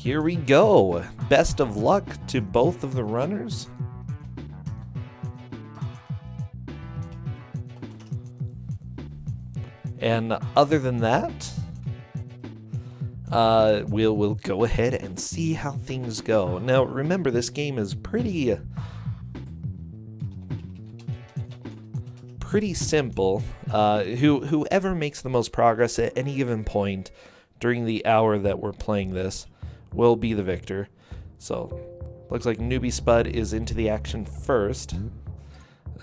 Here we go. Best of luck to both of the runners. And other than that, we'll go ahead and see how things go. Now, remember, this game is pretty simple. Whoever makes the most progress at any given point during the hour that we're playing this will be the victor. So, looks like Newbie Spud is into the action first.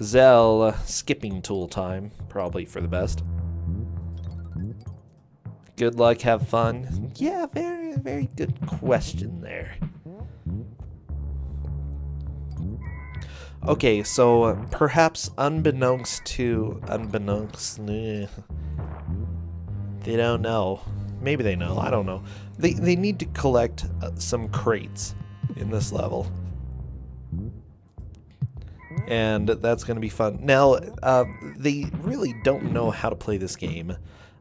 Zell, skipping tool time, probably for the best. Good luck, have fun. Yeah, very, very good question there. Okay, so perhaps unbeknownst, they don't know. Maybe they know, I don't know. They need to collect some crates in this level. And that's going to be fun. Now, they really don't know how to play this game.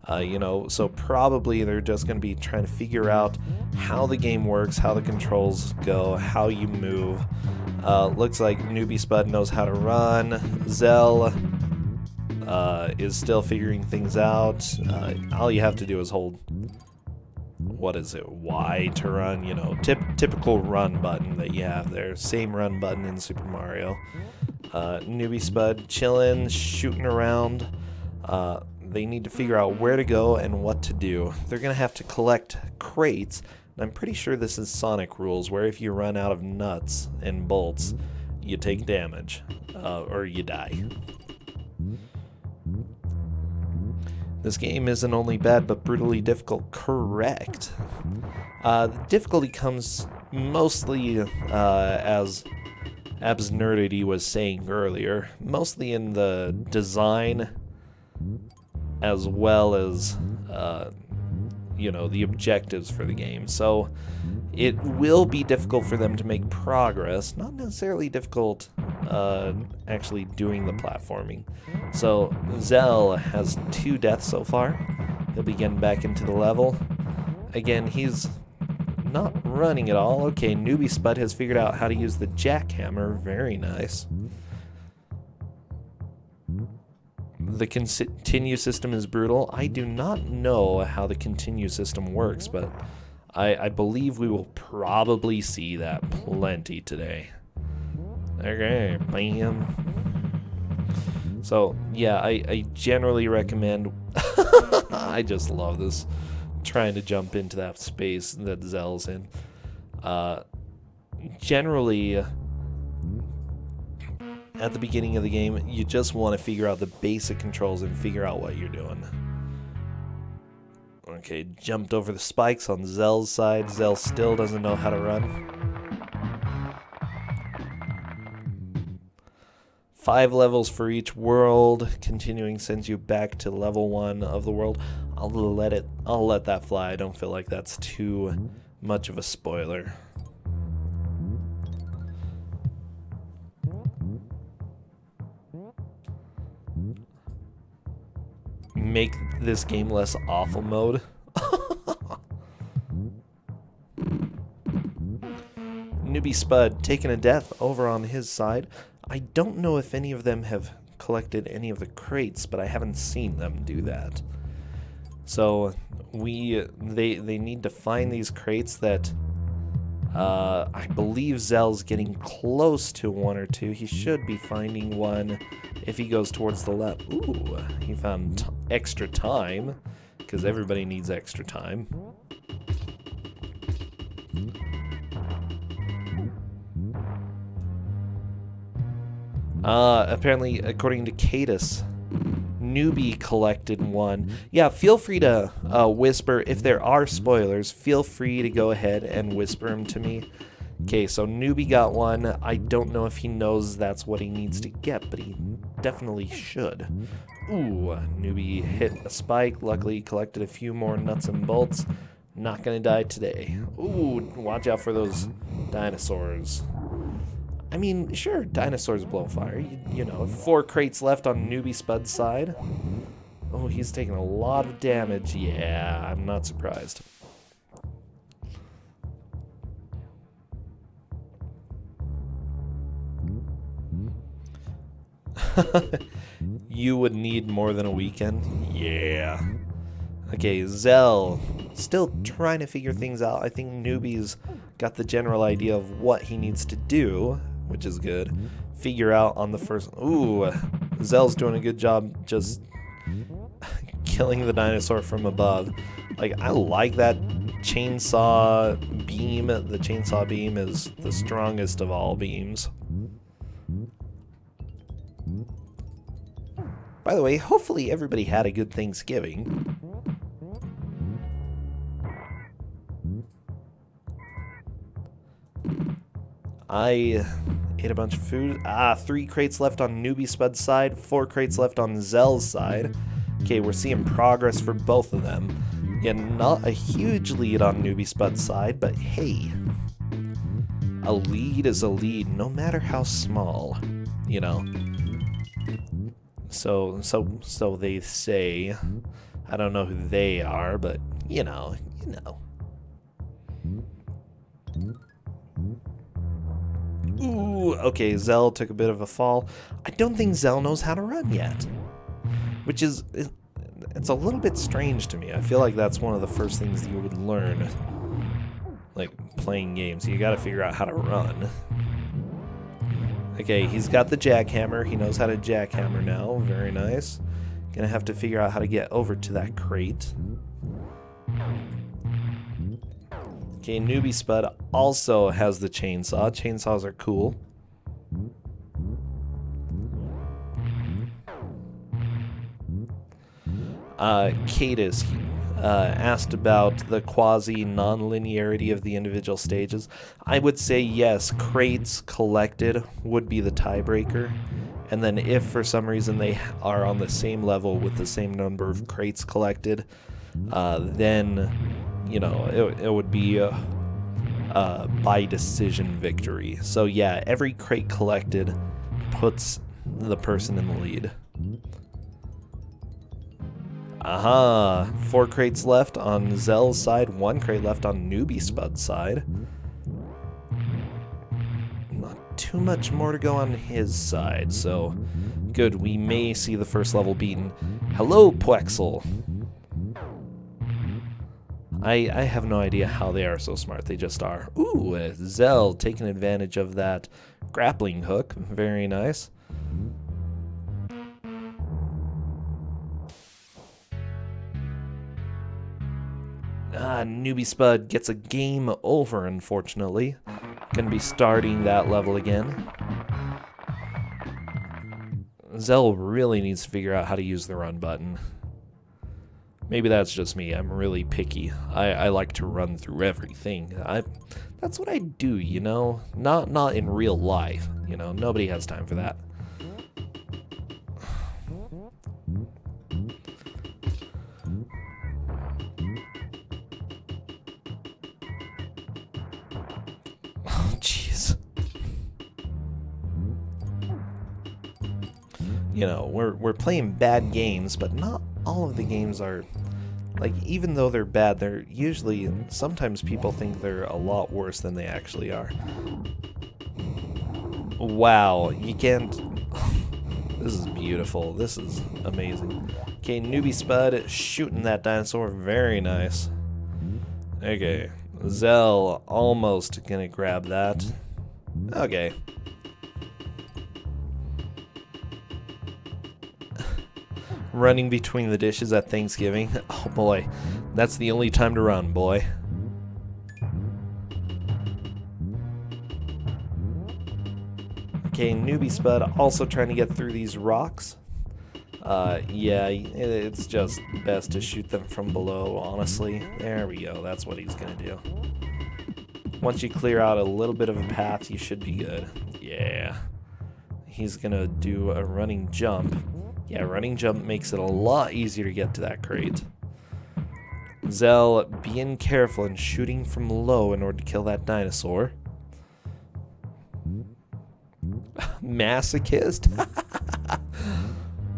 So probably they're just going to be trying to figure out how the game works, how the controls go, how you move. Looks like Newbie Spud knows how to run. Zell is still figuring things out. All you have to do is hold, what is it, Y to run, typical run button that you have there. Same run button in Super Mario. Newbie Spud chilling, shooting around. They need to figure out where to go and what to do. They're going to have to collect crates. And I'm pretty sure this is Sonic rules, where if you run out of nuts and bolts, you take damage, or you die. This game isn't only bad, but brutally difficult. Correct. The difficulty comes mostly, as Absnerdity was saying earlier, mostly in the design, as well as, the objectives for the game. So it will be difficult for them to make progress, not necessarily difficult actually doing the platforming. So Zell has 2 deaths so far. He'll be getting back into the level. Again, he's not running at all. Okay, Newbie Spud has figured out how to use the jackhammer. Very nice. The continue system is brutal. I do not know how the continue system works, but I believe we will probably see that plenty today. Okay, bam. So, yeah, I generally recommend... I just love this. Trying to jump into that space that Zell's in. Generally... at the beginning of the game, you just want to figure out the basic controls and figure out what you're doing. Okay, jumped over the spikes on Zell's side. Zell still doesn't know how to run. 5 levels for each world. Continuing sends you back to level 1 of the world. I'll let that fly. I don't feel like that's too much of a spoiler. Make this game less awful mode. Newbie Spud taking a death over on his side. I don't know if any of them have collected any of the crates, but I haven't seen them do that. So they need to find these crates that I believe Zell's getting close to 1 or 2. He should be finding one if he goes towards the left. Ooh, he found extra time, because everybody needs extra time. Apparently, according to Cadus, Newbie collected one. Yeah, feel free to whisper. If there are spoilers, feel free to go ahead and whisper them to me. Okay, so Newbie got one. I don't know if he knows that's what he needs to get, but he definitely should. Ooh, Newbie hit a spike. Luckily, he collected a few more nuts and bolts. Not gonna die today. Ooh, watch out for those dinosaurs. I mean, sure, dinosaurs blow fire. You know, 4 crates left on Newbie Spud's side. Oh, he's taking a lot of damage. Yeah, I'm not surprised. You would need more than a weekend? Yeah. Okay, Zell, still trying to figure things out. I think Newbie's got the general idea of what he needs to do, which is good. Figure out on the first... Ooh, Zell's doing a good job just killing the dinosaur from above. Like, I like that chainsaw beam. The chainsaw beam is the strongest of all beams. By the way, hopefully everybody had a good Thanksgiving. I ate a bunch of food. 3 crates left on Newbie Spud's side, 4 crates left on Zell's side. Okay, we're seeing progress for both of them. Yeah, not a huge lead on Newbie Spud's side, but hey, a lead is a lead, no matter how small, you know. So they say. I don't know who they are, but you know. Ooh, okay, Zell took a bit of a fall. I don't think Zell knows how to run yet, which is, it's a little bit strange to me. I feel like that's one of the first things you would learn, like playing games. You gotta figure out how to run. Okay, he's got the jackhammer. He knows how to jackhammer now. Very nice. Gonna have to figure out how to get over to that crate. Okay, Newbie Spud also has the chainsaw. Chainsaws are cool. Cadis asked about the quasi-non-linearity of the individual stages. I would say yes, crates collected would be the tiebreaker. And then if for some reason they are on the same level with the same number of crates collected, then, you know, it would be a by decision victory. So yeah, every crate collected puts the person in the lead. 4 crates left on Zell's side, 1 crate left on Newbie Spud's side. Not too much more to go on his side, so good. We may see the first level beaten. Hello, Puexel. I have no idea how they are so smart. They just are. Ooh, Zell taking advantage of that grappling hook. Very nice. Newbie Spud gets a game over, unfortunately. Gonna be starting that level again. Zell really needs to figure out how to use the run button. Maybe that's just me. I'm really picky. I like to run through everything. That's what I do, you know? Not in real life, you know? Nobody has time for that. Jeez. You know, we're playing bad games, but not all of the games are, like, even though they're bad, they're usually, sometimes people think they're a lot worse than they actually are. Wow, you can't, this is beautiful, this is amazing. Okay, Newbie Spud shooting that dinosaur, very nice. Okay, Zell almost gonna grab that. Okay. Running between the dishes at Thanksgiving. Oh boy, that's the only time to run, boy. Okay, Newbie Spud also trying to get through these rocks. Yeah, it's just best to shoot them from below, honestly. There we go, that's what he's gonna do. Once you clear out a little bit of a path, you should be good. Yeah. He's gonna do a running jump. Yeah, running jump makes it a lot easier to get to that crate. Zell being careful and shooting from low in order to kill that dinosaur. Masochist?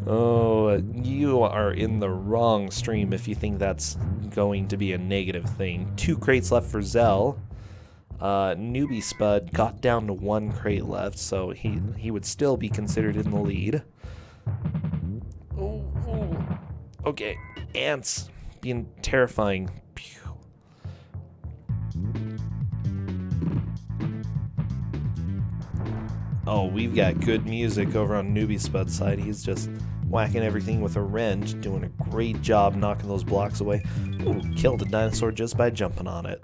Oh, you are in the wrong stream if you think that's going to be a negative thing. 2 crates left for Zell. Newbie Spud got down to 1 crate left, so he would still be considered in the lead. Ooh, ooh. Okay, ants being terrifying. Pew. Oh, we've got good music over on Newbie Spud's side. He's just whacking everything with a wrench, doing a great job knocking those blocks away. Ooh, killed a dinosaur just by jumping on it.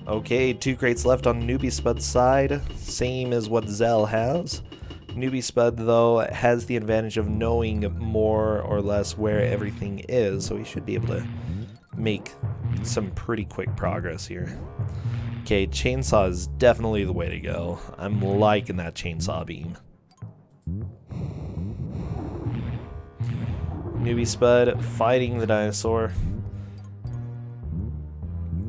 Okay, 2 crates left on Newbie Spud's side, same as what Zell has. Newbie Spud, though, has the advantage of knowing more or less where everything is, so he should be able to make some pretty quick progress here. Okay, chainsaw is definitely the way to go. I'm liking that chainsaw beam. Newbie Spud fighting the dinosaur.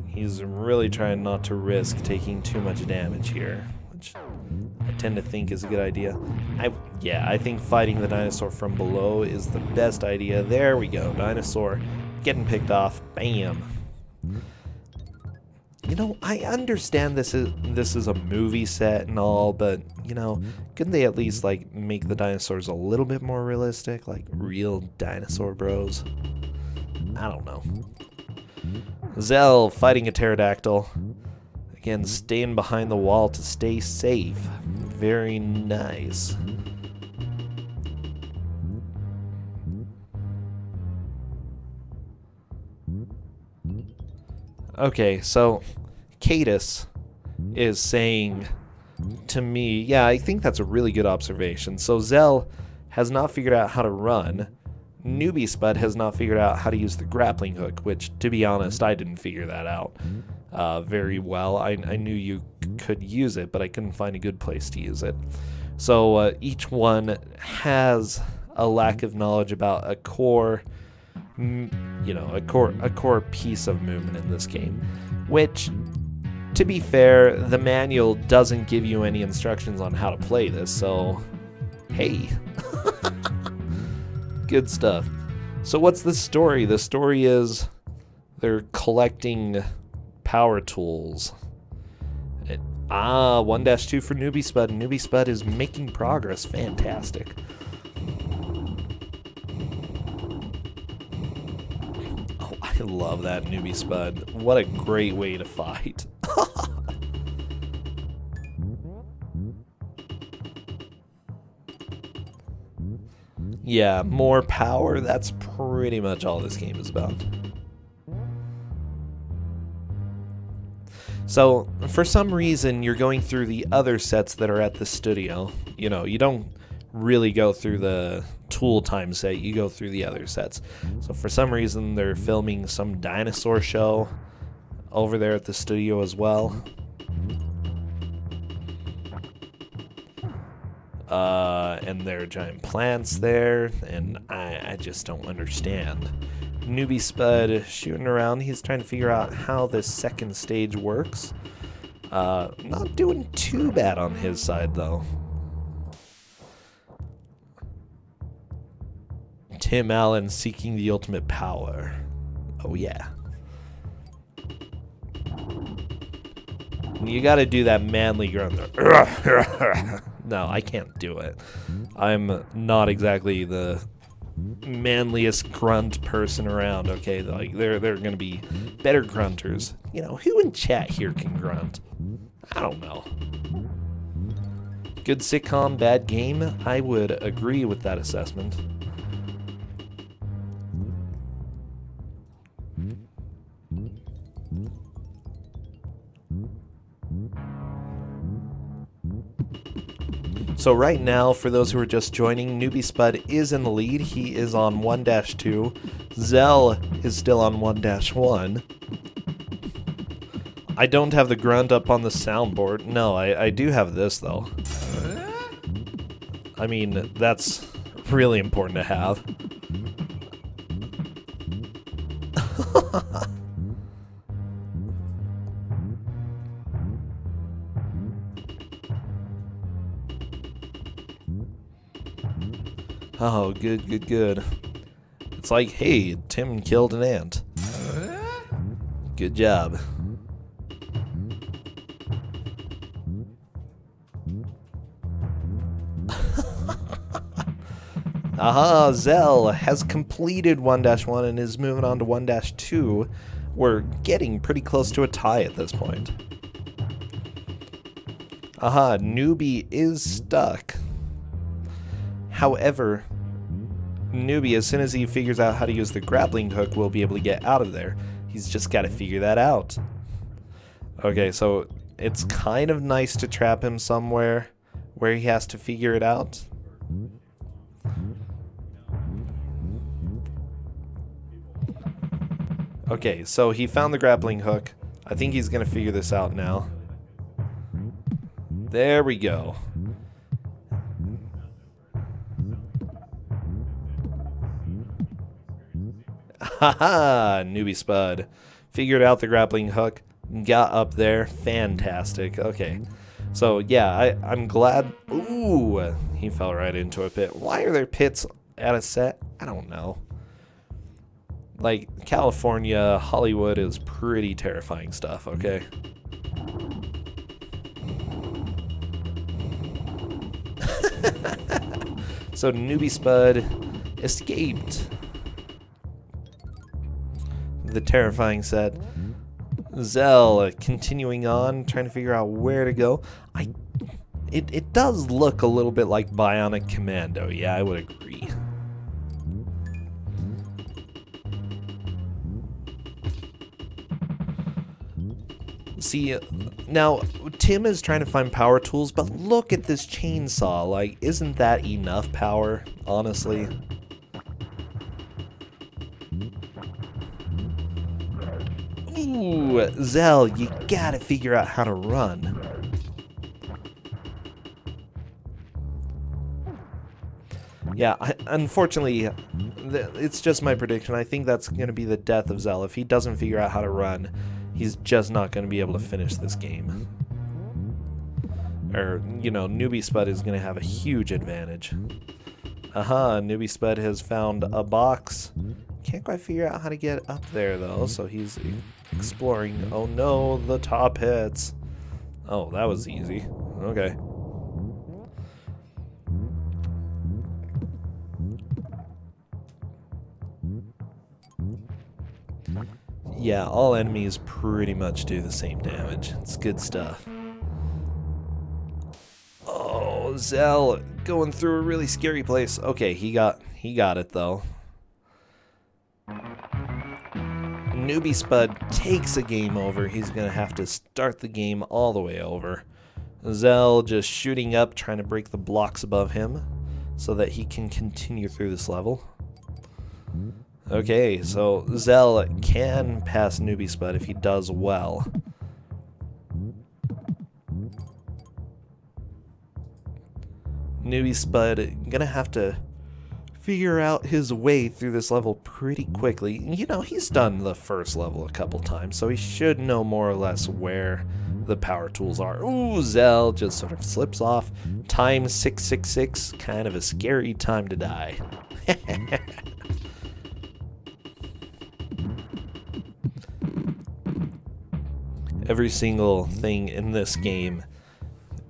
He's really trying not to risk taking too much damage here, which I tend to think is a good idea. I think fighting the dinosaur from below is the best idea. There we go, dinosaur getting picked off. Bam. You know, I understand this is a movie set and all, but you know, couldn't they at least like make the dinosaurs a little bit more realistic, like real dinosaur bros? I don't know. Zell fighting a pterodactyl. Again, staying behind the wall to stay safe. Very nice. Okay, so Cadus is saying to me, yeah, I think that's a really good observation. So Zell has not figured out how to run. Newbie Spud has not figured out how to use the grappling hook, which, to be honest, I didn't figure that out very well. I knew you could use it, but I couldn't find a good place to use it. So each one has a lack of knowledge about a core, a core piece of movement in this game, which, to be fair, the manual doesn't give you any instructions on how to play this, so hey. Good stuff. So what's the story? The story is they're collecting power tools. 1-2 for Newbie Spud. Newbie Spud is making progress. Fantastic. Oh, I love that Newbie Spud. What a great way to fight. Yeah, more power. That's pretty much all this game is about. So, for some reason, you're going through the other sets that are at the studio. You know, you don't really go through the Tool Time set, you go through the other sets. So, for some reason, they're filming some dinosaur show over there at the studio as well. And there are giant plants there, and I just don't understand. Newbie Spud shooting around. He's trying to figure out how this second stage works. Not doing too bad on his side, though. Tim Allen seeking the ultimate power. Oh, yeah. You gotta do that manly grunt. No, I can't do it. I'm not exactly the manliest grunt person around, okay? Like, there are gonna be better grunters. You know, who in chat here can grunt? I don't know. Good sitcom, bad game? I would agree with that assessment. So right now, for those who are just joining, Newbie Spud is in the lead. He is on 1-2. Zell is still on 1-1. I don't have the grunt up on the soundboard. No, I do have this, though. I mean, that's really important to have. Oh, good, good, good. It's like, hey, Tim killed an ant. Good job. Aha, Zell has completed 1-1 and is moving on to 1-2. We're getting pretty close to a tie at this point. Aha, Newbie is stuck. However, Newbie, as soon as he figures out how to use the grappling hook, will be able to get out of there. He's just got to figure that out. Okay, so it's kind of nice to trap him somewhere where he has to figure it out. Okay, so he found the grappling hook. I think he's going to figure this out now. There we go. Haha, Newbie Spud. Figured out the grappling hook. Got up there. Fantastic. Okay. So, yeah, I'm glad. Ooh, he fell right into a pit. Why are there pits at a set? I don't know. Like, California, Hollywood is pretty terrifying stuff, okay? So, Newbie Spud escaped the terrifying set. Zell continuing on, trying to figure out where to go. It does look a little bit like Bionic Commando. Yeah, I would agree. See, now Tim is trying to find power tools, but look at this chainsaw. Like, isn't that enough power, honestly? Ooh, Zell, you gotta figure out how to run. Yeah, unfortunately, it's just my prediction. I think that's going to be the death of Zell. If he doesn't figure out how to run, he's just not going to be able to finish this game. Or, you know, Newbie Spud is going to have a huge advantage. Aha, Newbie Spud has found a box. Can't quite figure out how to get up there, though, so he's exploring. Oh no, the top hits. Oh, that was easy. Okay. Yeah, all enemies pretty much do the same damage. It's good stuff. Oh, Zell going through a really scary place. Okay, he got it though. Newbie Spud takes a game over. He's gonna have to start the game all the way over. Zell just shooting up, trying to break the blocks above him so that he can continue through this level. Okay, so Zell can pass Newbie Spud if he does well. Newbie Spud gonna have to figure out his way through this level pretty quickly. You know, he's done the first level a couple times, so he should know more or less where the power tools are. Ooh, Zell just sort of slips off. Time 666, kind of a scary time to die. Every single thing in this game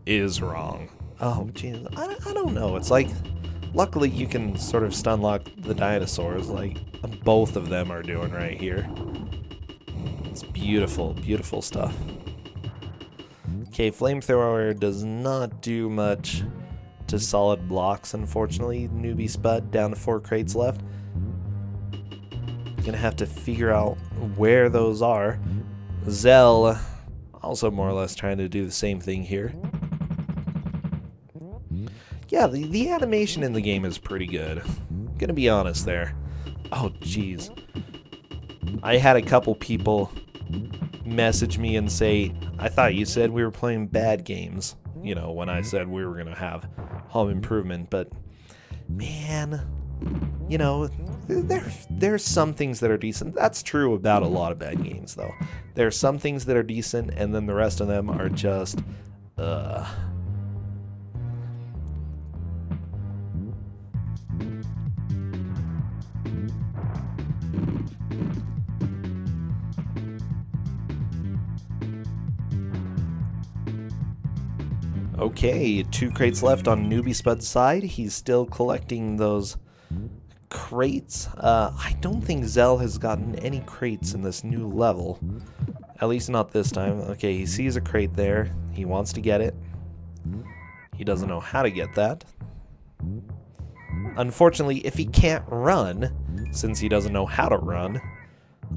is wrong. Oh, geez, I don't know. It's like, luckily you can sort of stun lock the dinosaurs, like both of them are doing right here. It's beautiful, beautiful stuff. Okay, Flamethrower does not do much to solid blocks, unfortunately. Newbie Spud down to 4 crates left. Gonna have to figure out where those are. Zell also more or less trying to do the same thing here. Yeah, the animation in the game is pretty good. Gonna be honest there. Oh, jeez. I had a couple people message me and say, I thought you said we were playing bad games. You know, when I said we were gonna have home improvement, but man, you know, there's some things that are decent. That's true about a lot of bad games, though. There are some things that are decent, and then the rest of them are just, Okay, 2 crates left on Newbie Spud's side. He's still collecting those crates. I don't think Zell has gotten any crates in this new level. At least not this time. Okay, he sees a crate there. He wants to get it. He doesn't know how to get that. Unfortunately, if he can't run, since he doesn't know how to run,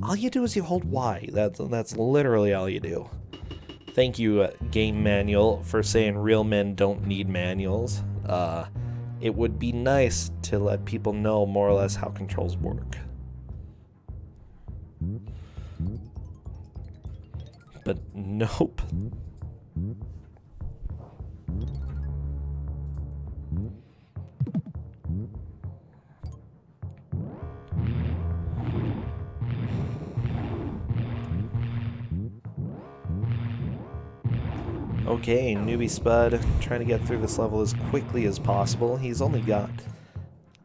all you do is you hold Y. That's literally all you do. Thank you, Game Manual, for saying real men don't need manuals. It would be nice to let people know more or less how controls work. But nope. Okay, newbie Spud trying to get through this level as quickly as possible. He's only got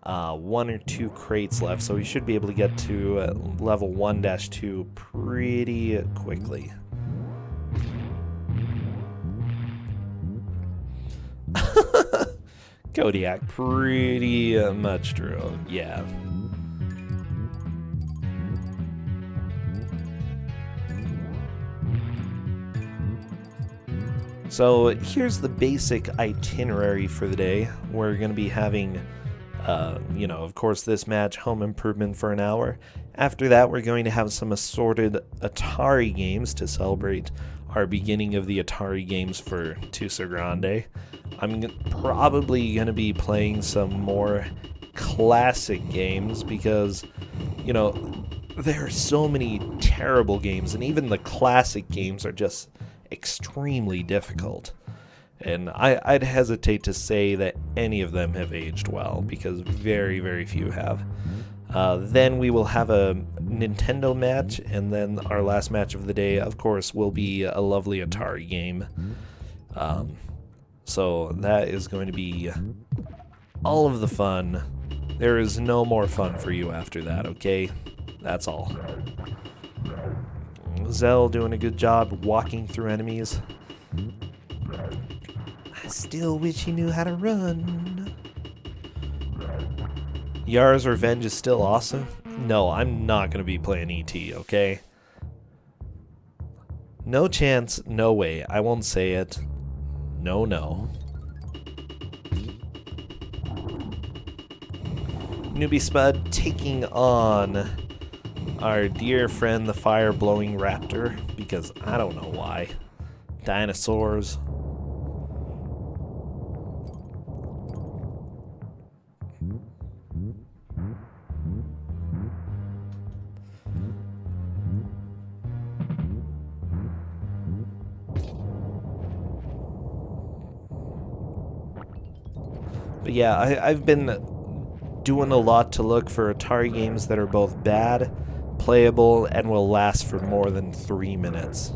1 or 2 crates left, so he should be able to get to level 1-2 pretty quickly. Kodiak pretty much true, yeah. So here's the basic itinerary for the day. We're going to be having, of course, this match, Home Improvement, for an hour. After that, we're going to have some assorted Atari games to celebrate our beginning of the Atari games for Twosogrande. I'm probably going to be playing some more classic games because, there are so many terrible games, and even the classic games are just extremely difficult. And I'd hesitate to say that any of them have aged well, because very, very few have. Then we will have a Nintendo match, and then our last match of the day, of course, will be a lovely Atari game. So that is going to be all of the fun. There is no more fun for you after that, okay? That's all. Zell doing a good job walking through enemies. I still wish he knew how to run. Yara's Revenge is still awesome. No, I'm not going to be playing E.T., okay? No chance, no way. I won't say it. No, no. Newbie Spud taking on our dear friend, the fire-blowing raptor, because I don't know why. Dinosaurs. But yeah, I've been doing a lot to look for Atari games that are both bad, playable, and will last for more than 3 minutes.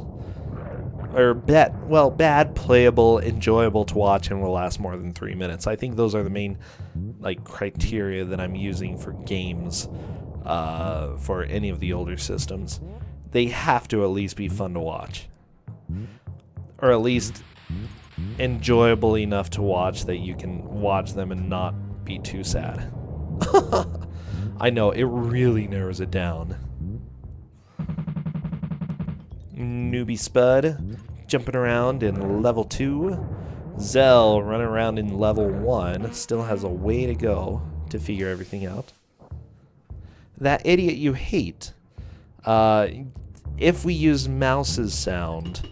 Or bad, playable, enjoyable to watch, and will last more than 3 minutes. I think those are the main criteria that I'm using for games for any of the older systems. They have to at least be fun to watch. Or at least enjoyable enough to watch that you can watch them and not be too sad. I know, it really narrows it down. Newbie Spud jumping around in level 2. Zell running around in level 1. Still has a way to go to figure everything out. That idiot you hate. If we use Mouse's sound,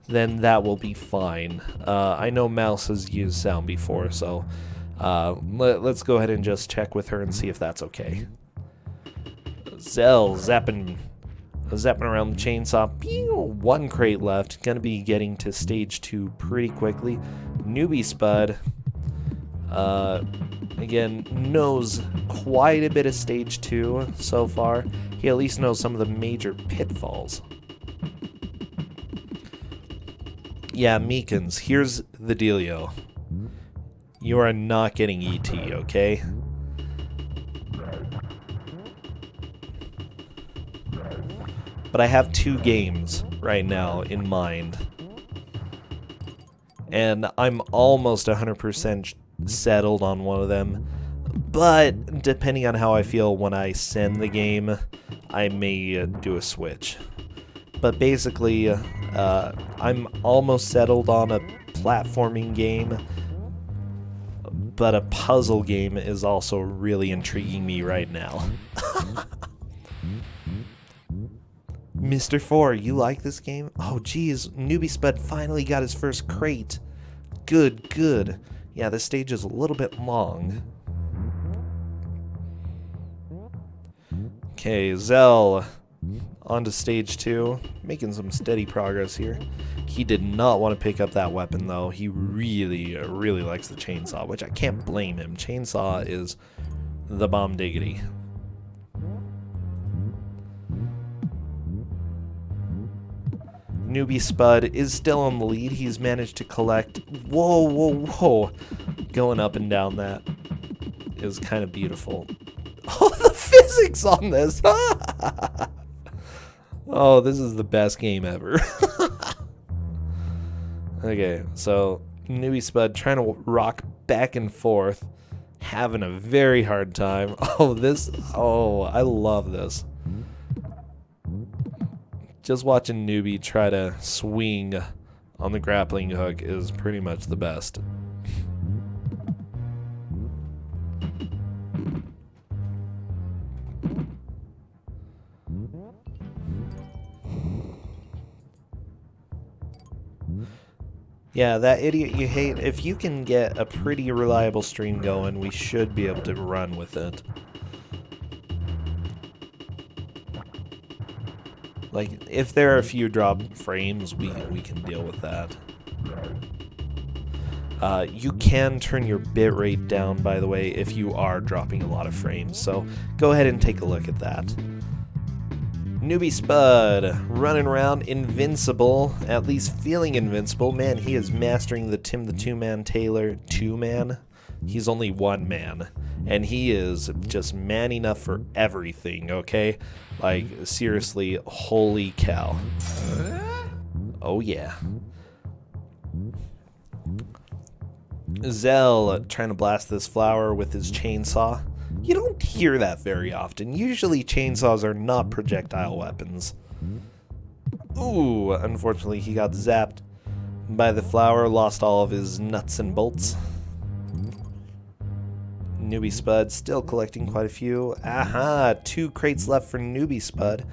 then that will be fine. I know Mouse has used sound before, so let's go ahead and just check with her and see if that's okay. Zell zapping around the chainsaw. Pew! 1 crate left. Gonna be getting to stage 2 pretty quickly. Newbie Spud, again, knows quite a bit of stage 2 so far. He at least knows some of the major pitfalls. Yeah, Meekins, here's the dealio. You are not getting ET, okay? But I have 2 games right now in mind. And I'm almost 100% settled on one of them. But depending on how I feel when I send the game, I may do a switch. But basically, I'm almost settled on a platforming game, but a puzzle game is also really intriguing me right now. Mr. 4, you like this game? Oh geez, Newbie Spud finally got his first crate. Good, good. Yeah, this stage is a little bit long. Okay, Zell on to stage 2, making some steady progress here. He did not want to pick up that weapon though. He really, really likes the chainsaw, which I can't blame him. Chainsaw is the bomb diggity. Newbie Spud is still on the lead. He's managed to collect... Whoa, whoa, whoa. Going up and down that is kind of beautiful. Oh, the physics on this. Oh, this is the best game ever. Okay, so Newbie Spud trying to rock back and forth, having a very hard time. Oh, I love this. Just watching Newbie try to swing on the grappling hook is pretty much the best. Yeah, that idiot you hate, if you can get a pretty reliable stream going, we should be able to run with it. Like, if there are a few drop frames, we can deal with that. You can turn your bitrate down, by the way, if you are dropping a lot of frames, so go ahead and take a look at that. Newbie Spud, running around invincible, at least feeling invincible. Man, he is mastering the Tim the Two-Man Taylor 2-man. He's only one man, and he is just man enough for everything, okay? Like, seriously, holy cow. Oh, yeah. Zell trying to blast this flower with his chainsaw. You don't hear that very often. Usually chainsaws are not projectile weapons. Ooh, unfortunately he got zapped by the flower, lost all of his nuts and bolts. Newbie Spud still collecting quite a few. Aha, 2 crates left for Newbie Spud.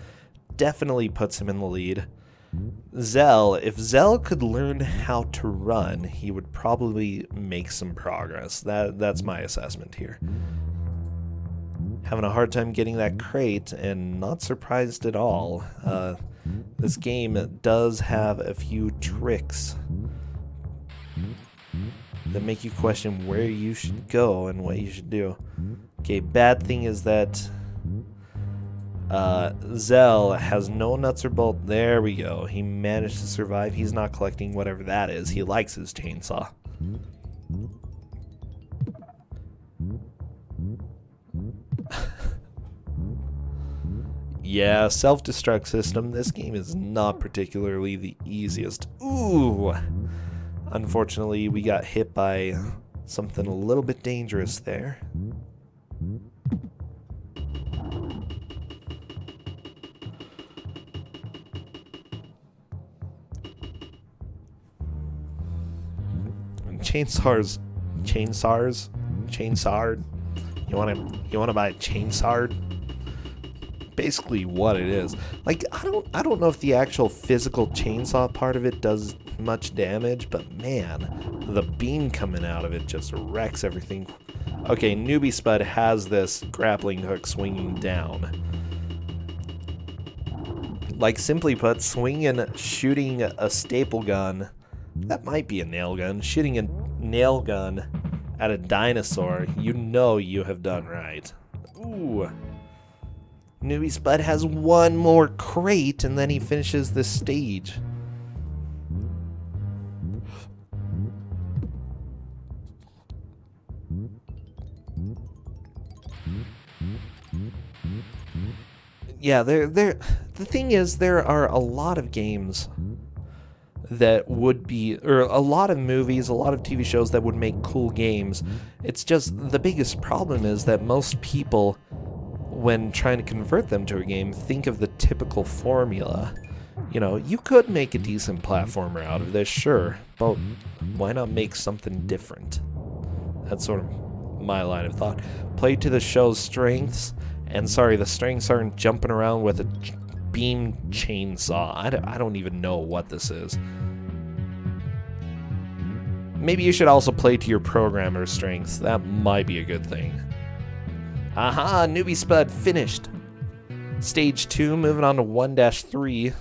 Definitely puts him in the lead. Zell, if Zell could learn how to run, he would probably make some progress. That's my assessment here. Having a hard time getting that crate, and not surprised at all. This game does have a few tricks that make you question where you should go and what you should do. Okay, bad thing is that Zell has no nuts or bolt. There we go. He managed to survive. He's not collecting whatever that is. He likes his chainsaw. Yeah, self-destruct system. This game is not particularly the easiest. Ooh! Unfortunately, we got hit by something a little bit dangerous there. Chainsawed. You wanna buy a chainsawed? Basically what it is. Like, I don't know if the actual physical chainsaw part of it does much damage, but man, the beam coming out of it just wrecks everything. Okay, Newbie Spud has this grappling hook swinging down. Like, simply put, shooting a staple gun, that might be a nail gun, shooting a nail gun at a dinosaur, you know you have done right. Ooh. Newbie Spud has one more crate, and then he finishes this stage. Yeah, the thing is, there are a lot of games that would be, or a lot of movies, a lot of TV shows that would make cool games. It's just the biggest problem is that most people, when trying to convert them to a game, think of the typical formula. You know, you could make a decent platformer out of this, sure, but why not make something different? That's sort of my line of thought. Play to the show's strengths, and sorry, the strengths aren't jumping around with a beam chainsaw. I don't even know what this is. Maybe you should also play to your programmer's strengths. That might be a good thing. Aha, Newbie Spud finished. Stage 2, moving on to 1-3.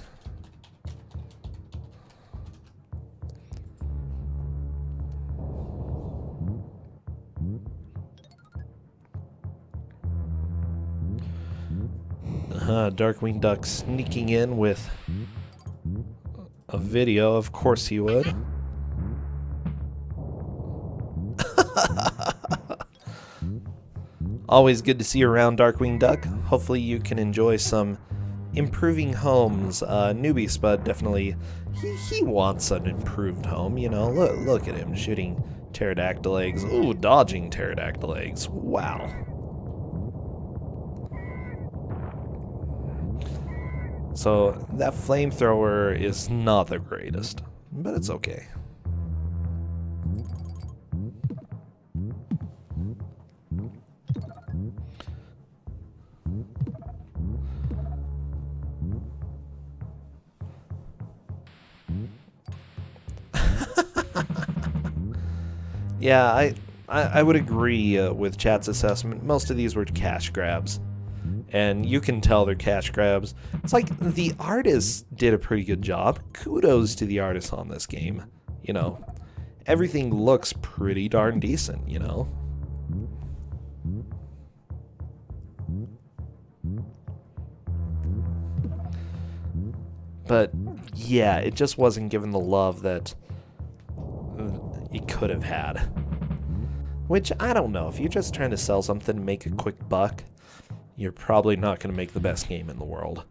Darkwing Duck sneaking in with a video. Of course he would. Always good to see you around, Darkwing Duck. Hopefully you can enjoy some improving homes. Newbie Spud definitely, he wants an improved home, you know. Look at him shooting pterodactyl eggs. Ooh, dodging pterodactyl eggs. Wow. So that flamethrower is not the greatest, but it's okay. Yeah, I would agree with chat's assessment. Most of these were cash grabs. And you can tell they're cash grabs. It's like the artists did a pretty good job. Kudos to the artists on this game. You know, everything looks pretty darn decent, you know. But yeah, it just wasn't given the love that it could have had. Which, I don't know, if you're just trying to sell something and make a quick buck, you're probably not going to make the best game in the world.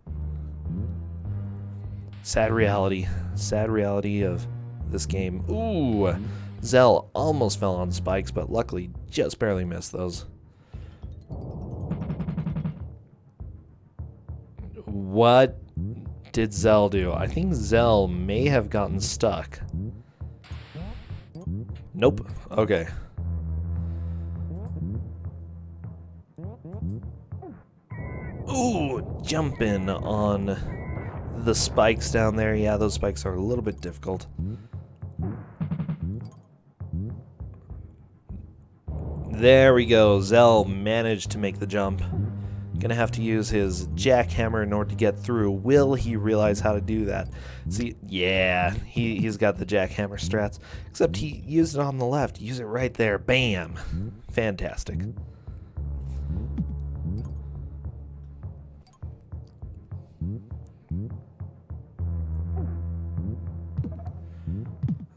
Sad reality of this game. Ooh, Zell almost fell on spikes, but luckily just barely missed those. What did Zell do? I think Zell may have gotten stuck. Nope. Okay. Ooh, jumping on the spikes down there. Yeah, those spikes are a little bit difficult. There we go. Zell managed to make the jump. Gonna have to use his jackhammer in order to get through. Will he realize how to do that? See, yeah, he's got the jackhammer strats. Except he used it on the left. Use it right there. Bam. Fantastic.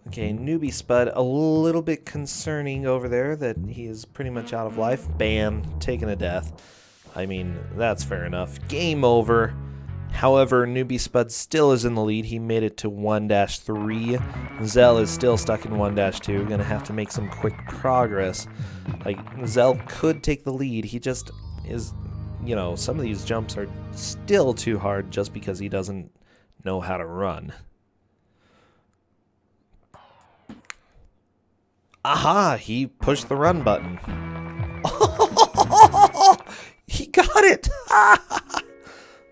Okay, Newbie Spud, a little bit concerning over there that he is pretty much out of life. Bam, taking a death. I mean, that's fair enough. Game over. However, Newbie Spud still is in the lead. He made it to 1-3. Zell is still stuck in 1-2. Gonna have to make some quick progress. Like, Zell could take the lead. He just is, you know, some of these jumps are still too hard just because he doesn't know how to run. Aha! He pushed the run button. He got it!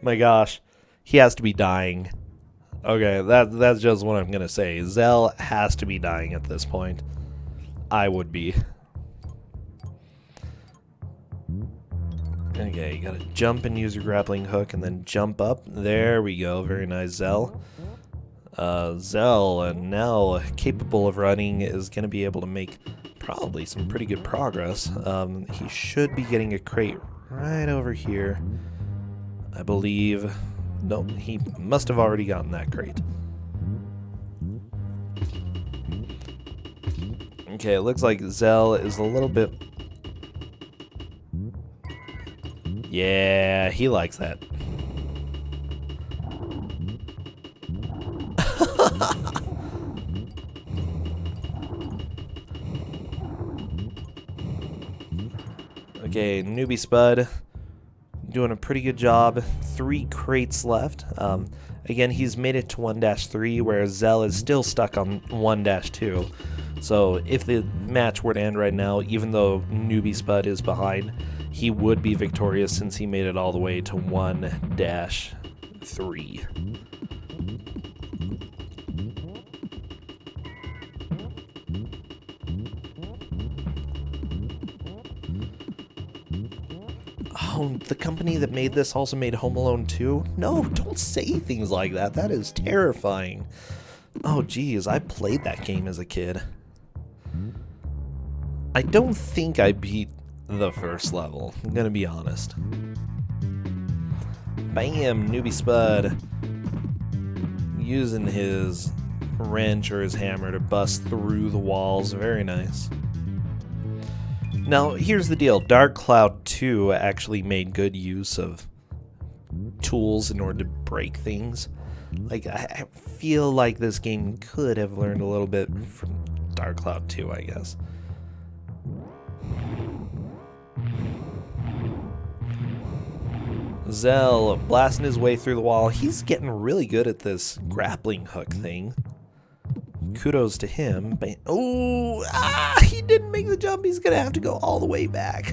My gosh. He has to be dying. Okay, that's just what I'm gonna say. Zell has to be dying at this point. I would be. Okay, you gotta jump and use your grappling hook and then jump up. There we go. Very nice, Zell. Zell, now capable of running, is going to be able to make probably some pretty good progress. He should be getting a crate right over here, I believe. Nope, he must have already gotten that crate. Okay, it looks like Zell is a little bit... Yeah, he likes that. Okay, Newbie Spud doing a pretty good job. 3 crates left. Again, he's made it to 1-3, whereas Zell is still stuck on 1-2. So if the match were to end right now, even though Newbie Spud is behind, he would be victorious since he made it all the way to 1-3. Oh, the company that made this also made Home Alone 2? No, don't say things like that. That is terrifying. Oh, geez, I played that game as a kid. I don't think I beat the first level, I'm gonna be honest. Bam, Newbie Spud using his wrench or his hammer to bust through the walls. Very nice. Now, here's the deal. Dark Cloud 2 actually made good use of tools in order to break things. Like, I feel like this game could have learned a little bit from Dark Cloud 2, I guess. Zell blasting his way through the wall. He's getting really good at this grappling hook thing. Kudos to him. Oh, he didn't make the jump. He's gonna have to go all the way back.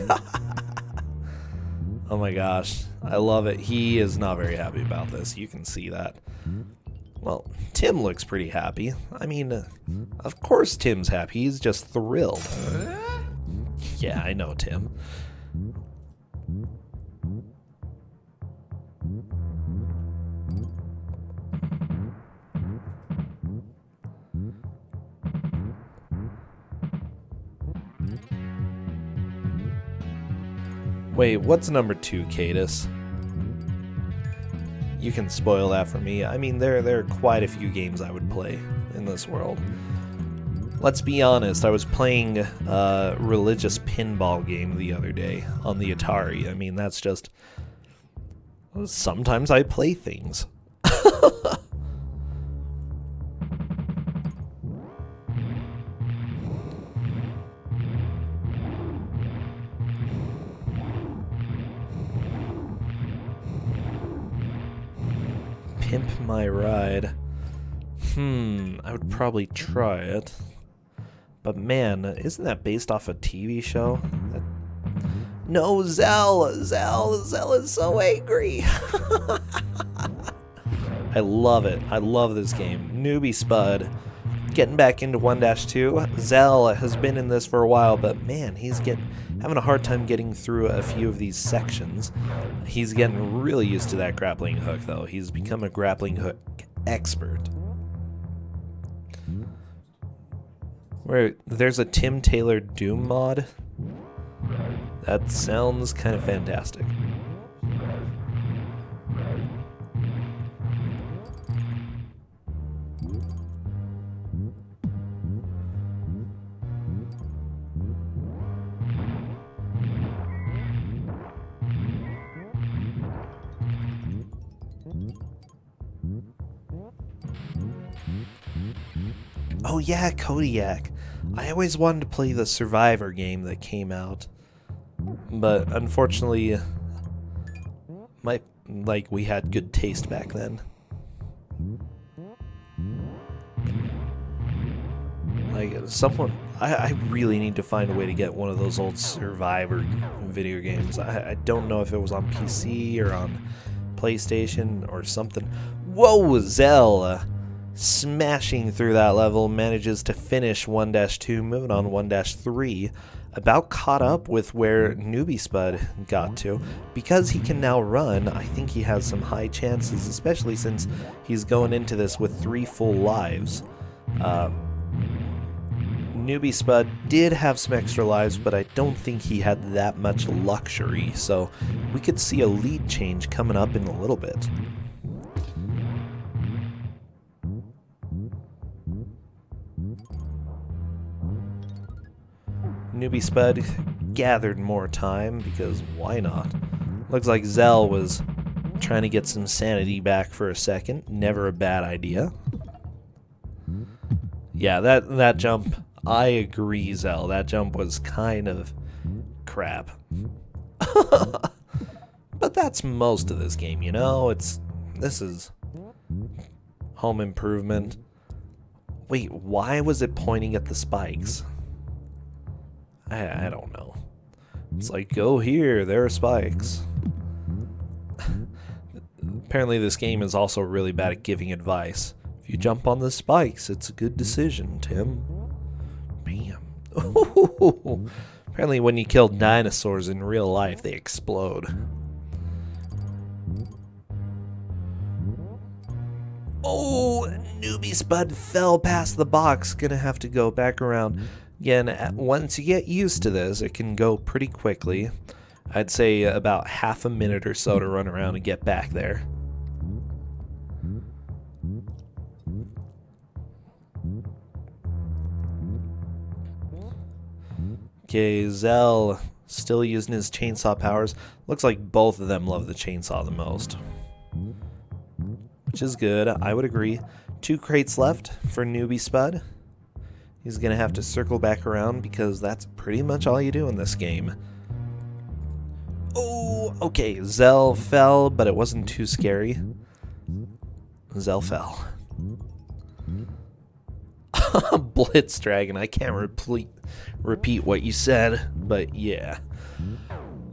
Oh my gosh, I love it. He is not very happy about this. You can see that. Well, Tim looks pretty happy. I mean, of course Tim's happy. He's just thrilled. Yeah, I know, Tim. Wait, what's number 2, Cadus? You can spoil that for me. I mean, there are quite a few games I would play in this world. Let's be honest, I was playing a religious pinball game the other day on the Atari. I mean, that's just... Sometimes I play things. Pimp My Ride. I would probably try it. But man, isn't that based off a TV show? No, Zell is so angry. I love it. I love this game. Newbie Spud getting back into 1-2. Zell has been in this for a while, but man, he's having a hard time getting through a few of these sections. He's getting really used to that grappling hook, though. He's become a grappling hook expert. Where there's a Tim Taylor Doom mod. That sounds kind of fantastic. Oh yeah, Kodiak. I always wanted to play the Survivor game that came out, but unfortunately, we had good taste back then. I really need to find a way to get one of those old Survivor video games. I don't know if it was on PC or on PlayStation or something. Whoa, Zell! Smashing through that level, manages to finish 1-2, moving on 1-3, about caught up with where Newbie Spud got to. Because he can now run, I think he has some high chances, especially since he's going into this with 3 full lives. Newbie Spud did have some extra lives, but I don't think he had that much luxury, so we could see a lead change coming up in a little bit. Newbie Spud gathered more time, because why not? Looks like Zell was trying to get some sanity back for a second. Never a bad idea. Yeah, that jump, I agree, Zell. That jump was kind of crap. But that's most of this game, you know? This is Home Improvement. Wait, why was it pointing at the spikes? I don't know. It's like, go here, there are spikes. Apparently this game is also really bad at giving advice. If you jump on the spikes, it's a good decision, Tim. Bam. Apparently when you kill dinosaurs in real life, they explode. Oh, newbie Spud fell past the box. Gonna have to go back around. Again, once you get used to this, it can go pretty quickly. I'd say about half a minute or so to run around and get back there. Okay, Zell still using his chainsaw powers. Looks like both of them love the chainsaw the most. Which is good, I would agree. 2 crates left for newbie Spud. He's gonna have to circle back around because that's pretty much all you do in this game. Oh, okay, Zell fell, but it wasn't too scary. Zell fell. Blitz Dragon, I can't repeat what you said, but yeah.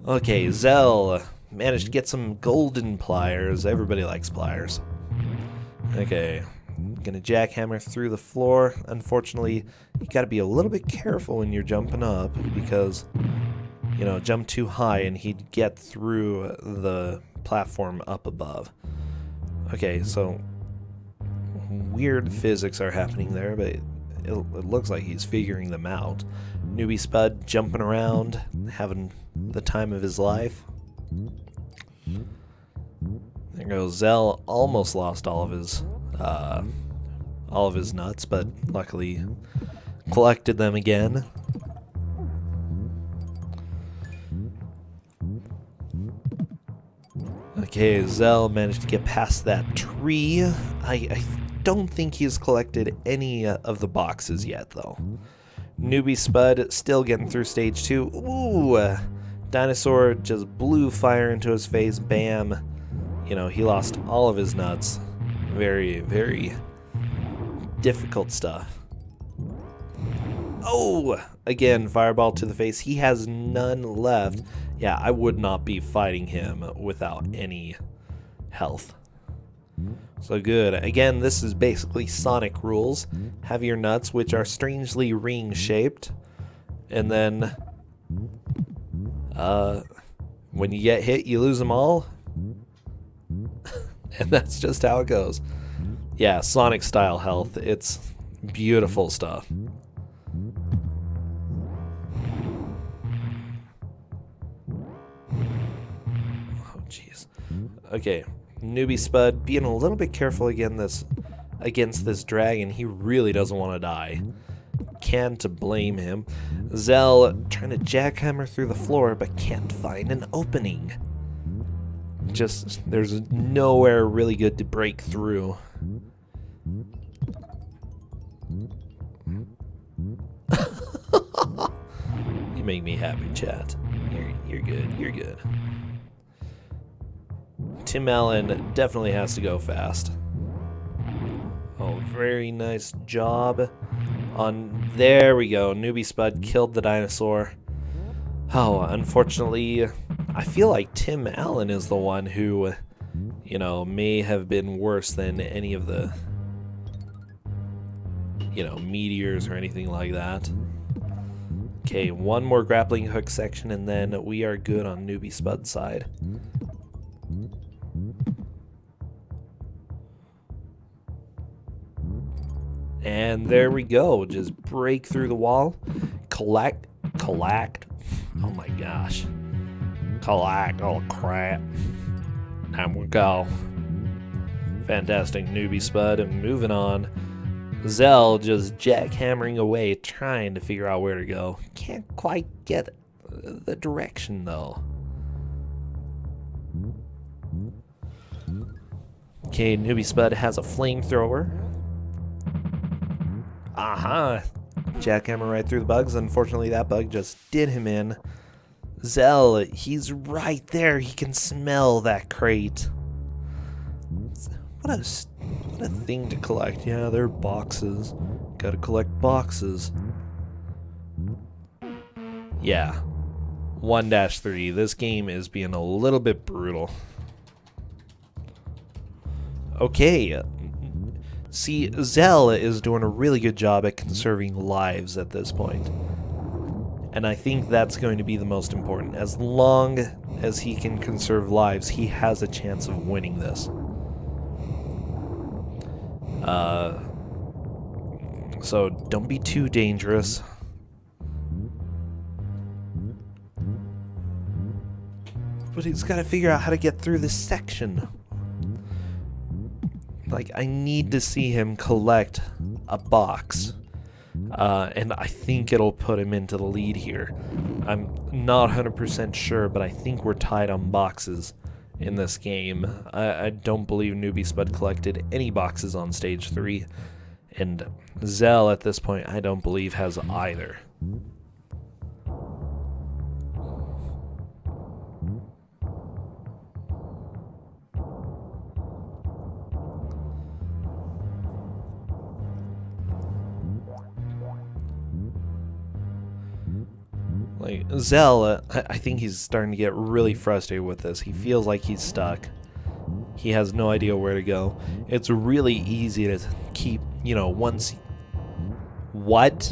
Okay, Zell managed to get some golden pliers. Everybody likes pliers. Okay, gonna jackhammer through the floor. Unfortunately, you gotta be a little bit careful when you're jumping up because, you know, jump too high and he'd get through the platform up above. Okay, so weird physics are happening there, but it looks like he's figuring them out. Newbie Spud jumping around, having the time of his life. There goes Zell. Almost lost all of his nuts, but luckily collected them again. Okay, Zell managed to get past that tree. I don't think he's collected any of the boxes yet, though. Newbie Spud still getting through stage 2. Ooh, dinosaur just blew fire into his face. Bam. You know, he lost all of his nuts. Very, very difficult stuff. Oh, again, fireball to the face. He has none left. Yeah, I would not be fighting him without any health. So good. Again, this is basically Sonic rules. Have your nuts, which are strangely ring-shaped. And then, when you get hit, you lose them all. And that's just how it goes. Yeah, Sonic-style health. It's beautiful stuff. Oh, jeez. Okay. Newbie Spud being a little bit careful against this dragon. He really doesn't want to die. Can't blame him. Zell trying to jackhammer through the floor but can't find an opening. Just, there's nowhere really good to break through. You make me happy, chat. You're good. You're good. Tim Allen definitely has to go fast. Oh, very nice job. There we go. Newbie Spud killed the dinosaur. Oh, unfortunately, I feel like Tim Allen is the one who, you know, may have been worse than any of the, you know, meteors or anything like that. Okay, one more grappling hook section and then we are good on Newbie Spud's side. And there we go. Just break through the wall. Collect. Oh my gosh. Collect. Oh crap. Time we go. Fantastic Newbie Spud. And moving on. Zell just jackhammering away, trying to figure out where to go. Can't quite get the direction though. Okay, Newbie Spud has a flamethrower. Aha! Jackhammer right through the bugs. Unfortunately, that bug just did him in. Zell, he's right there. He can smell that crate. What a thing to collect. Yeah, they're boxes. Gotta collect boxes. Yeah. 1-3. This game is being a little bit brutal. Okay. See, Zell is doing a really good job at conserving lives at this point. And I think that's going to be the most important. As long as he can conserve lives, he has a chance of winning this. So don't be too dangerous. But he's got to figure out how to get through this section. Like, I need to see him collect a box. And I think it'll put him into the lead here. I'm not 100% sure, but I think we're tied on boxes in this game. I don't believe Newbie Spud collected any boxes on stage 3. And Zell, at this point, I don't believe has either. Like, Zell, I think he's starting to get really frustrated with this. He feels like he's stuck. He has no idea where to go. It's really easy to keep, you know, once... What?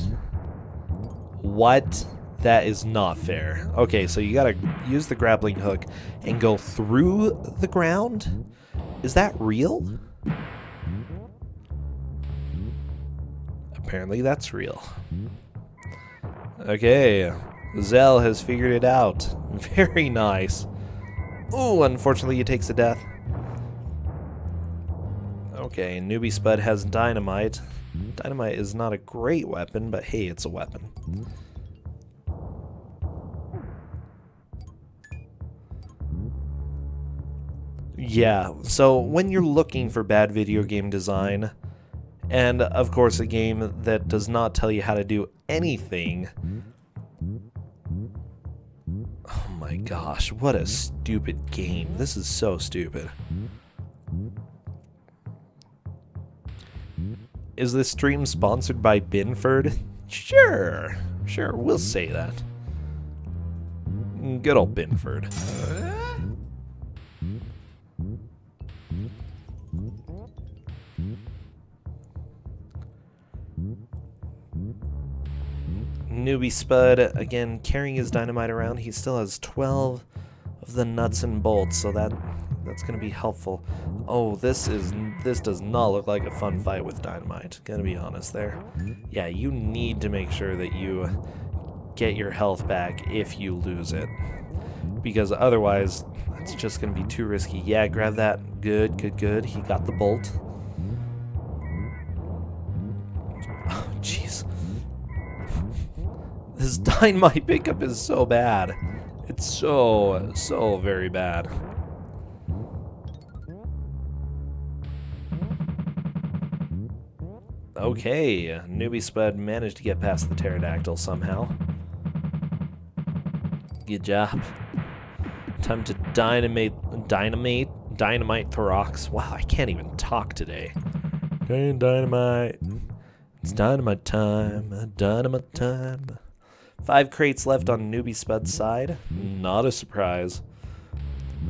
What? That is not fair. Okay, so you gotta use the grappling hook and go through the ground? Is that real? Apparently that's real. Okay. Zell has figured it out. Very nice. Ooh, unfortunately he takes a death. Okay, Newbie Spud has dynamite. Dynamite is not a great weapon, but hey, it's a weapon. Yeah, so when you're looking for bad video game design, and of course a game that does not tell you how to do anything... Oh my gosh, what a stupid game. This is so stupid. Is this stream sponsored by Binford? Sure, we'll say that. Good old Binford. Newbie Spud, again, carrying his dynamite around. He still has 12 of the nuts and bolts, so that's going to be helpful. Oh, this does not look like a fun fight with dynamite. Gonna be honest there. Yeah, you need to make sure that you get your health back if you lose it, because otherwise it's just going to be too risky. Yeah, grab that. Good. He got the bolt. Oh, jeez. This dynamite pickup is so bad. It's so very bad. Okay, Newbie Spud managed to get past the pterodactyl somehow. Good job. Time to dynamite Thorax. Wow, I can't even talk today. Dynamite. It's dynamite time. Dynamite time. 5 crates left on Newbie Spud's side. Not a surprise.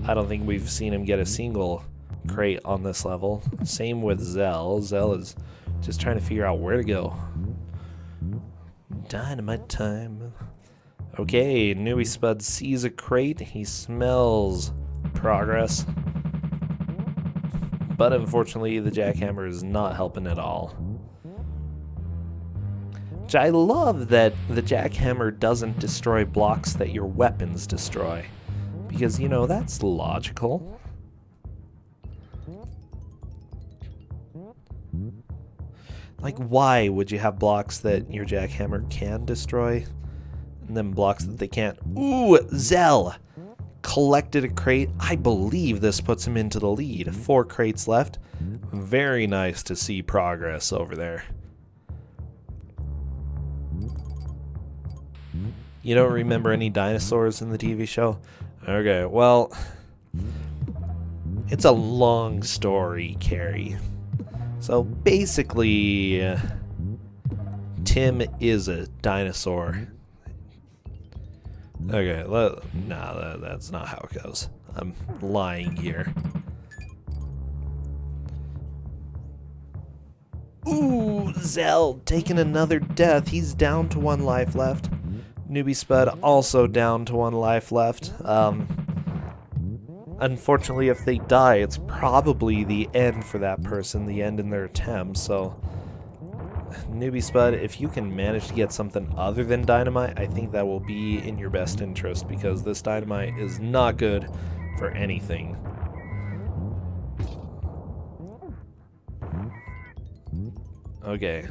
I don't think we've seen him get a single crate on this level. Same with Zell. Zell is just trying to figure out where to go. Dynamite time. Okay, Newbie Spud sees a crate. He smells progress. But unfortunately, the jackhammer is not helping at all. Which I love that the jackhammer doesn't destroy blocks that your weapons destroy. Because, you know, that's logical. Like, why would you have blocks that your jackhammer can destroy, and then blocks that they can't? Ooh, Zell collected a crate. I believe this puts him into the lead. 4 crates left. Very nice to see progress over there. You don't remember any dinosaurs in the TV show? Okay, well, it's a long story, Carrie. So basically, Tim is a dinosaur. Okay, no, that's not how it goes. I'm lying here. Ooh, Zell taking another death. He's down to 1 life left. Newbie Spud also down to 1 life left. Unfortunately, if they die, it's probably the end for that person, the end in their attempt. So, Newbie Spud, if you can manage to get something other than dynamite, I think that will be in your best interest, because this dynamite is not good for anything. Okay,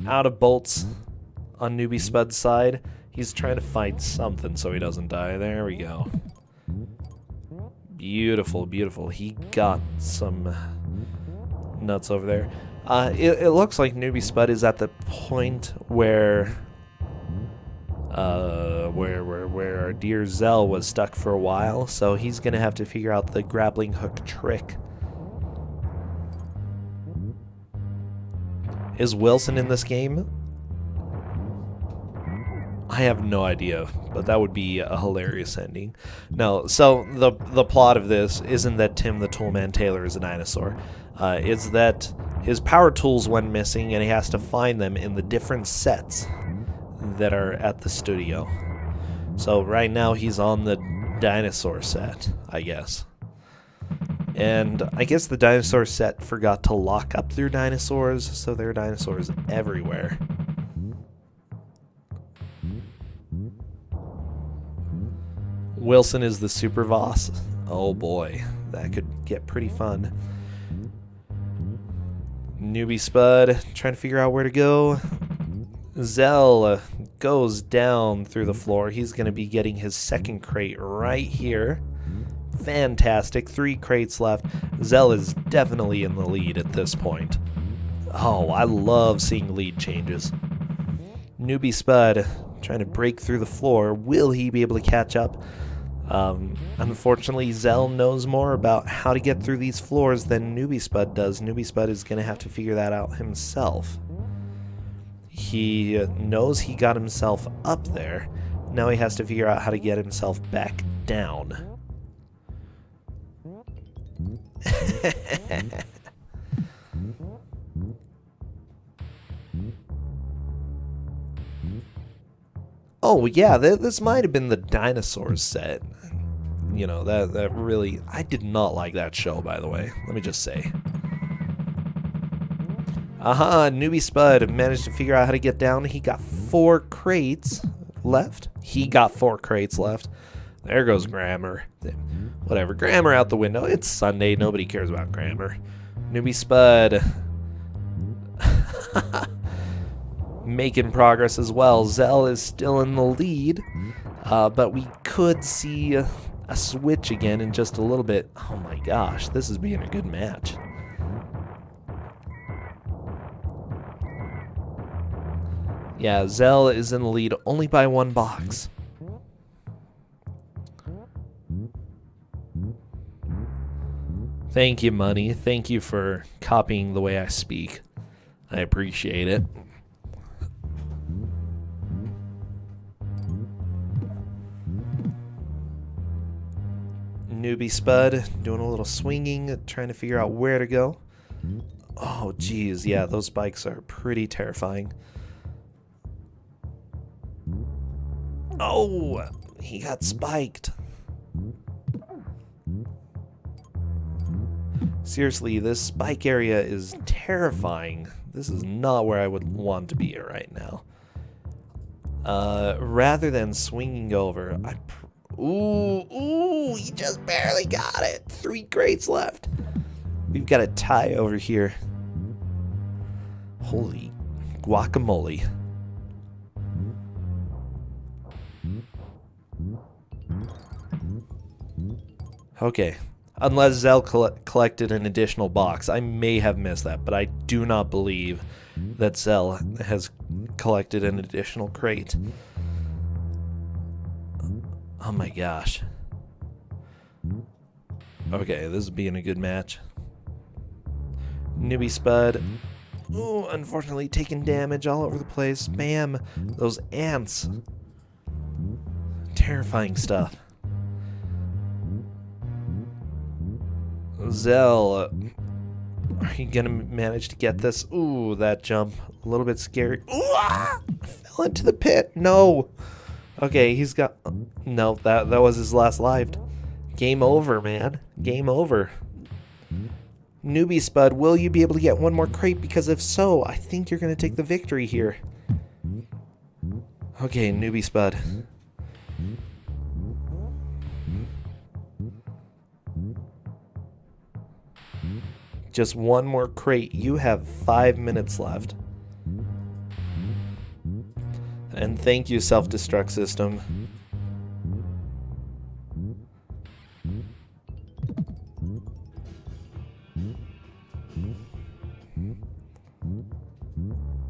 out of bolts on Newbie Spud's side. He's trying to find something so he doesn't die. There we go. Beautiful, beautiful. He got some nuts over there. It looks like Newbie Spud is at the point where our dear Zell was stuck for a while, so he's gonna have to figure out the grappling hook trick. Is Wilson in this game? I have no idea, but that would be a hilarious ending. No, so the plot of this isn't that Tim the Toolman Taylor is a dinosaur. It's that his power tools went missing and he has to find them in the different sets that are at the studio. So right now he's on the dinosaur set, I guess. And I guess the dinosaur set forgot to lock up their dinosaurs, so there are dinosaurs everywhere. Wilson is the super boss. Oh boy, that could get pretty fun. Newbie Spud trying to figure out where to go. Zell goes down through the floor. He's going to be getting his second crate right here. Fantastic. 3 crates left. Zell is definitely in the lead at this point. Oh, I love seeing lead changes. Newbie Spud trying to break through the floor. Will he be able to catch up? Unfortunately, Zell knows more about how to get through these floors than Newbie Spud does. Newbie Spud is going to have to figure that out himself. He knows he got himself up there. Now he has to figure out how to get himself back down. Oh yeah, this might have been the dinosaurs set. You know, that really, I did not like that show, by the way. Let me just say. Aha, Newbie Spud managed to figure out how to get down. He got 4 crates left. There goes grammar. Whatever, grammar out the window. It's Sunday, nobody cares about grammar. Newbie Spud making progress as well. Zell is still in the lead, but we could see a switch again in just a little bit. Oh my gosh, this is being a good match. Yeah, Zell is in the lead only by 1 box. Thank you, Money. Thank you for copying the way I speak. I appreciate it. Newbie Spud doing a little swinging, trying to figure out where to go. Oh, geez. Yeah, those spikes are pretty terrifying. Oh, he got spiked. Seriously, this spike area is terrifying. This is not where I would want to be right now. Rather than swinging over, Ooh, he just barely got it. 3 crates left. We've got a tie over here. Holy guacamole. Okay. Unless Zell collected an additional box. I may have missed that, but I do not believe that Zell has collected an additional crate. Oh my gosh. Okay, this is being a good match. Newbie Spud. Ooh, unfortunately taking damage all over the place. Bam! Those ants. Terrifying stuff. Zell. Are you gonna manage to get this? Ooh, that jump. A little bit scary. Ooh, ah! Fell into the pit. No. Okay, he's got... No, that was his last life. Game over, man. Game over. Newbie Spud, will you be able to get one more crate? Because if so, I think you're going to take the victory here. Okay, Newbie Spud. Just one more crate. You have 5 minutes left. And thank you, self-destruct system.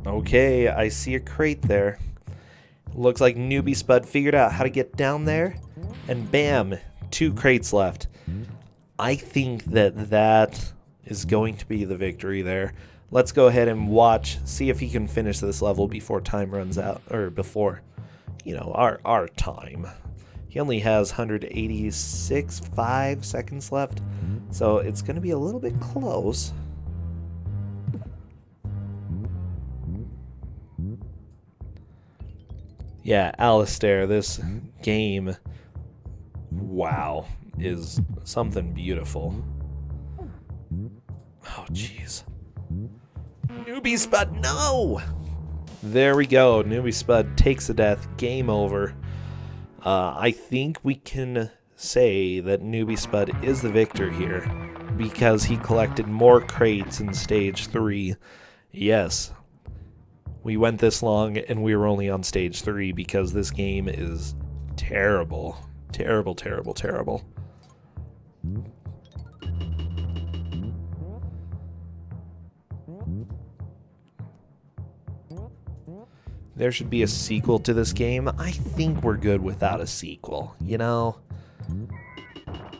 Okay, I see a crate there. Looks like Newbie Spud figured out how to get down there. And bam, 2 crates left. I think that is going to be the victory there. Let's go ahead and watch, see if he can finish this level before time runs out, or before, you know, our time. He only has 5 seconds left, so it's going to be a little bit close. Yeah, Alistair, this game, wow, is something beautiful. Oh, jeez. Newbie Spud, no! There we go. Newbie Spud takes the death. Game over. I think we can say that Newbie Spud is the victor here because he collected more crates in stage 3. Yes. We went this long and we were only on stage 3 because this game is terrible. Terrible, terrible, terrible. There should be a sequel to this game. I think we're good without a sequel, you know?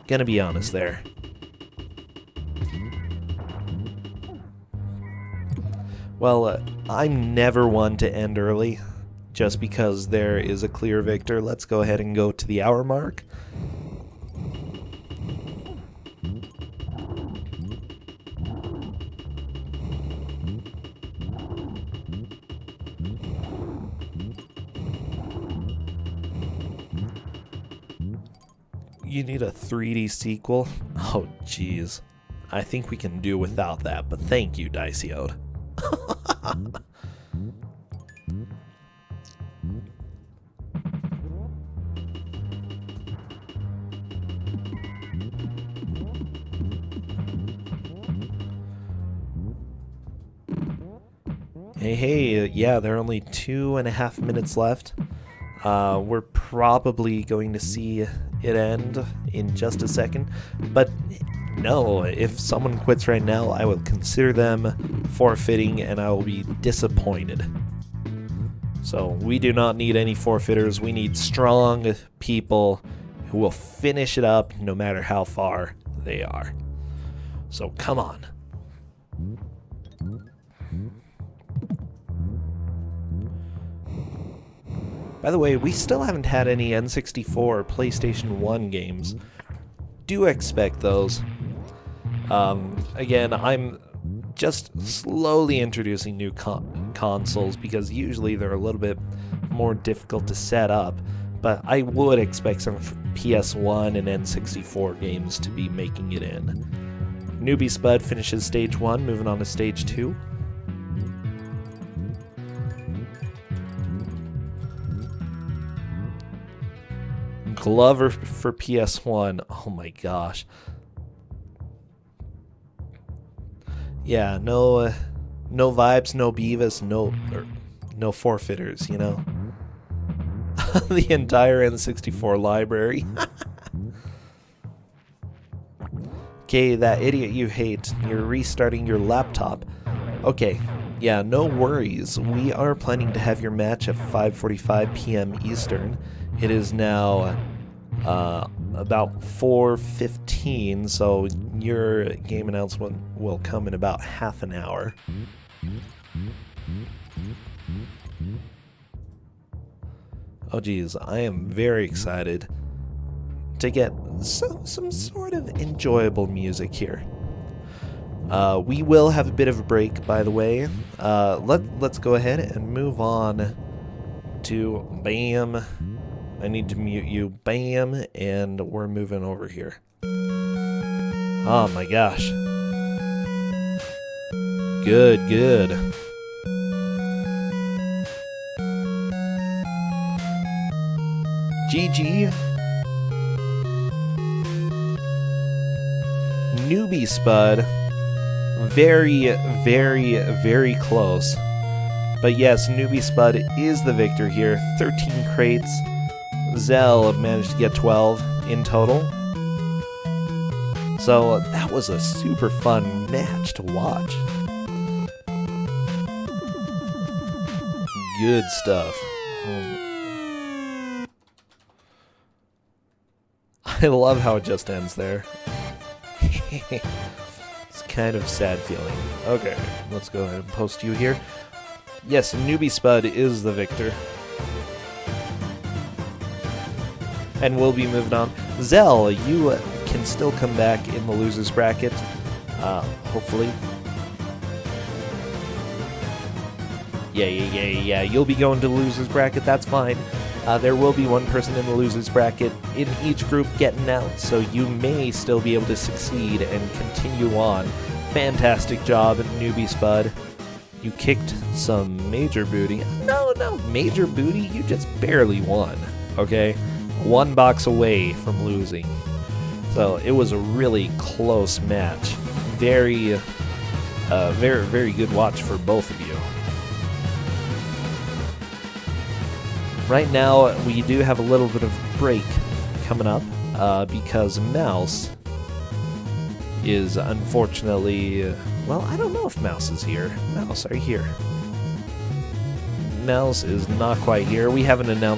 Gonna be honest there. Well, I'm never one to end early, just because there is a clear victor. Let's go ahead and go to the hour mark. You need a 3D sequel? Oh, jeez. I think we can do without that, but thank you, Diceyode. Hey, yeah, there are only 2.5 minutes left. We're probably going to see it end in just a second, but no, if someone quits right now, I will consider them forfeiting and I will be disappointed. So we do not need any forfeiters. We need strong people who will finish it up no matter how far they are. So come on. By the way, we still haven't had any N64 or PlayStation 1 games. Do expect those. Again, I'm just slowly introducing new consoles because usually they're a little bit more difficult to set up, but I would expect some PS1 and N64 games to be making it in. Newbie Spud finishes stage 1, moving on to stage 2. Glover for PS1. Oh my gosh. Yeah, no vibes, no Beavis, no forfeiters, you know. The entire N64 library. Okay, that idiot you hate. You're restarting your laptop. Okay, yeah, no worries. We are planning to have your match at 5:45 p.m. Eastern. It is now about 4:15, so your game announcement will come in about half an hour. Oh geez, I am very excited to get some sort of enjoyable music here. We will have a bit of a break, by the way. Let's go ahead and move on to Bam. I need to mute you. Bam, and we're moving over here. Oh my gosh. Good, good. GG. Newbie Spud. Very, very, very close. But yes, Newbie Spud is the victor here. 13 crates. Zell managed to get 12 in total. So that was a super fun match to watch. Good stuff. I love how it just ends there. It's kind of sad feeling. Okay, let's go ahead and post you here. Yes, Newbie Spud is the victor. And we'll be moving on. Zell, you can still come back in the losers bracket, hopefully. Yeah, you'll be going to the losers bracket, that's fine. There will be one person in the losers bracket in each group getting out, so you may still be able to succeed and continue on. Fantastic job, Newbie Spud. You kicked some major booty. No, major booty, you just barely won, okay? One box away from losing. So it was a really close match. Very good watch for both of you. Right now, we do have a little bit of break coming up because Mouse is unfortunately... well, I don't know if Mouse is here. Mouse, are you here? Mouse is not quite here. We haven't announced